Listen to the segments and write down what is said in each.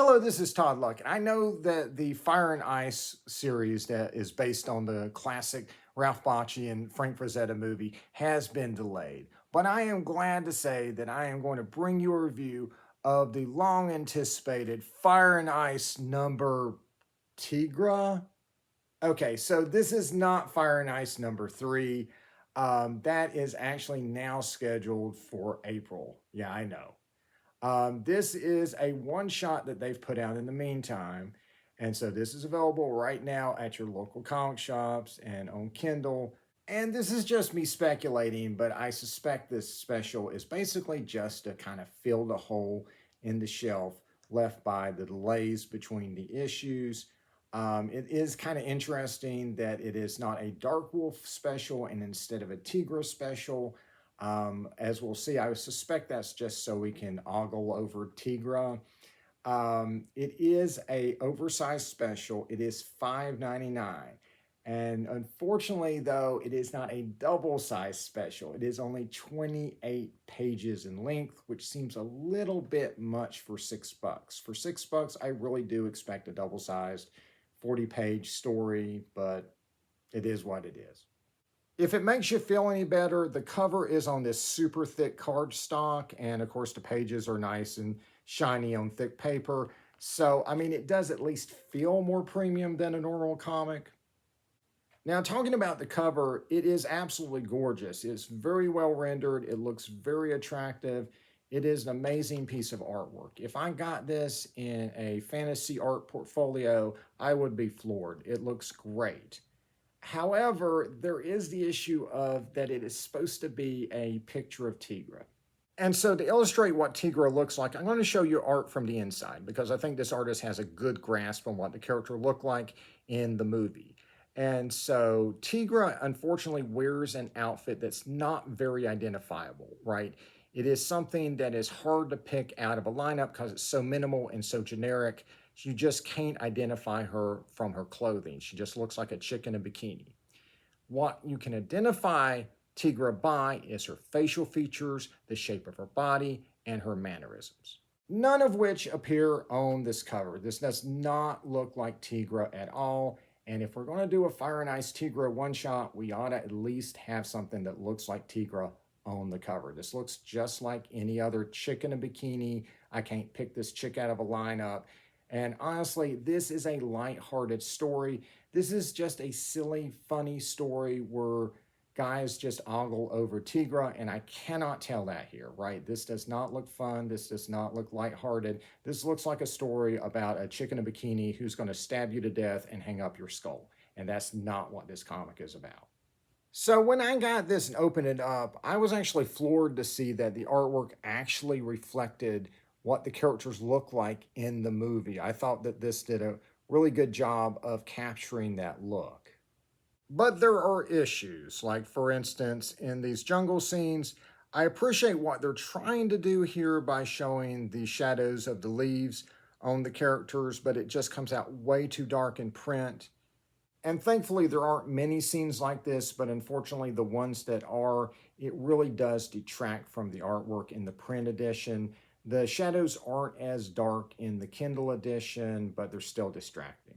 Hello, this is Todd Luck. I know that the Fire and Ice series that is based on the classic Ralph Bakshi and Frank Frazetta movie has been delayed, but I am glad to say that I am going to bring you a review of the long anticipated Fire and Ice number Teegra. Okay, so this is not Fire and Ice number three. That is actually now scheduled for April. Yeah, I know. This is a one shot that they've put out in the meantime. And so this is available right now at your local comic shops and on Kindle. And this is just me speculating, but I suspect this special is basically just to kind of fill the hole in the shelf left by the delays between the issues. It is kind of interesting that it is not a Dark Wolf special and instead of a Teegra special. As we'll see, I suspect that's just so we can ogle over Teegra. It is a oversized special. It is $5.99. And unfortunately, though, it is not a double-sized special. It is only 28 pages in length, which seems a little bit much for $6. For $6, I really do expect a double-sized 40-page story, but it is what it is. If it makes you feel any better, the cover is on this super thick cardstock, and of course the pages are nice and shiny on thick paper. So, I mean, it does at least feel more premium than a normal comic. Now, talking about the cover, it is absolutely gorgeous. It's very well rendered. It looks very attractive. It is an amazing piece of artwork. If I got this in a fantasy art portfolio, I would be floored. It looks great. However, there is the issue of that it is supposed to be a picture of Teegra. And so to illustrate what Teegra looks like, I'm going to show you art from the inside because I think this artist has a good grasp on what the character looked like in the movie. And so Teegra, unfortunately, wears an outfit that's not very identifiable, right? It is something that is hard to pick out of a lineup because it's so minimal and so generic. You just can't identify her from her clothing. She just looks like a chick in a bikini. What you can identify Teegra by is her facial features, the shape of her body, and her mannerisms. None of which appear on this cover. This does not look like Teegra at all. And if we're going to do a Fire and Ice Teegra one-shot, we ought to at least have something that looks like Teegra on the cover. This looks just like any other chick in a bikini. I can't pick this chick out of a lineup. And honestly, this is a light-hearted story. This is just a silly, funny story where guys just ogle over Teegra, and I cannot tell that here, right? This does not look fun. This does not look lighthearted. This looks like a story about a chick in a bikini who's going to stab you to death and hang up your skull. And that's not what this comic is about. So when I got this and opened it up, I was actually floored to see that the artwork actually reflected what the characters look like in the movie. I thought that this did a really good job of capturing that look. But there are issues, like for instance, in these jungle scenes, I appreciate what they're trying to do here by showing the shadows of the leaves on the characters, but it just comes out way too dark in print. And thankfully, there aren't many scenes like this, but unfortunately, the ones that are, it really does detract from the artwork in the print edition. The shadows aren't as dark in the Kindle edition, but they're still distracting.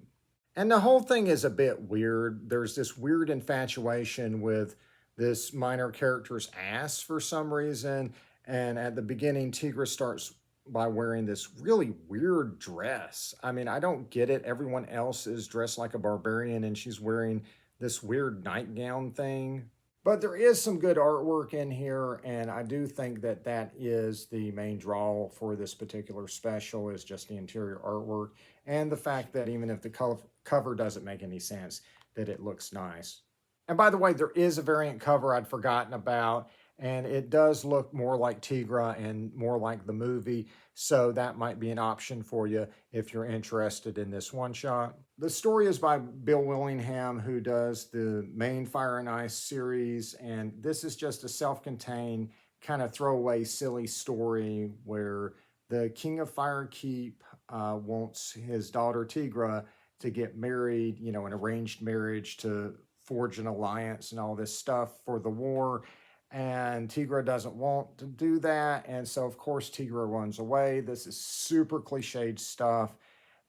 And the whole thing is a bit weird. There's this weird infatuation with this minor character's ass for some reason. And at the beginning, Teegra starts by wearing this really weird dress. I mean, I don't get it. Everyone else is dressed like a barbarian and she's wearing this weird nightgown thing. But there is some good artwork in here, and I do think that that is the main draw for this particular special is just the interior artwork and the fact that even if the cover doesn't make any sense, that it looks nice. And by the way, there is a variant cover I'd forgotten about, and it does look more like Teegra and more like the movie, so that might be an option for you if you're interested in this one-shot. The story is by Bill Willingham, who does the main Fire and Ice series, and this is just a self-contained kind of throwaway silly story where the King of Firekeep wants his daughter Teegra to get married, you know, an arranged marriage to forge an alliance and all this stuff for the war. and Teegra doesn't want to do that. And so, of course, Teegra runs away. This is super cliched stuff,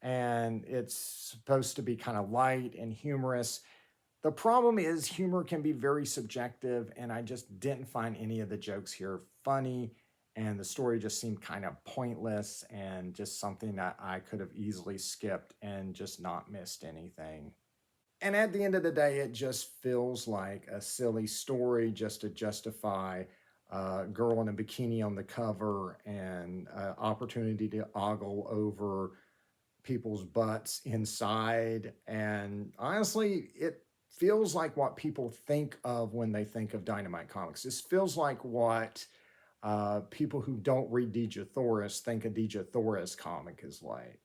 and it's supposed to be kind of light and humorous. The problem is, humor can be very subjective, and I just didn't find any of the jokes here funny. And the story just seemed kind of pointless and just something that I could have easily skipped and just not missed anything. And at the end of the day, it just feels like a silly story just to justify a girl in a bikini on the cover and opportunity to ogle over people's butts inside. And honestly, it feels like what people think of when they think of Dynamite Comics. This feels like what people who don't read DJ Thoris think a DJ Thoris comic is like.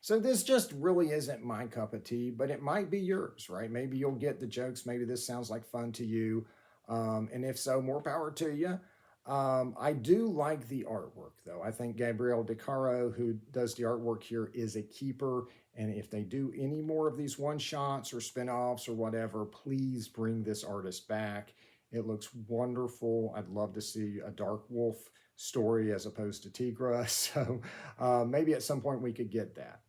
So this just really isn't my cup of tea, but it might be yours, right? Maybe you'll get the jokes. Maybe this sounds like fun to you. And if so, more power to you. I do like the artwork, though. I think Gabriel De Caro, who does the artwork here, is a keeper. And if they do any more of these one-shots or spin-offs or whatever, please bring this artist back. It looks wonderful. I'd love to see a Dark Wolf story as opposed to Teegra. So maybe at some point we could get that.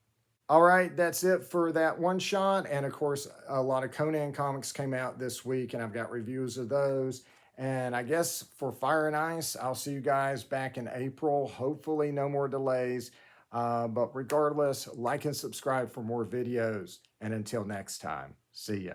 All right, that's it for that one shot. And of course, a lot of Conan comics came out this week, and I've got reviews of those. And I guess for Fire and Ice, I'll see you guys back in April. Hopefully, no more delays. But regardless, like and subscribe for more videos. And until next time, see ya.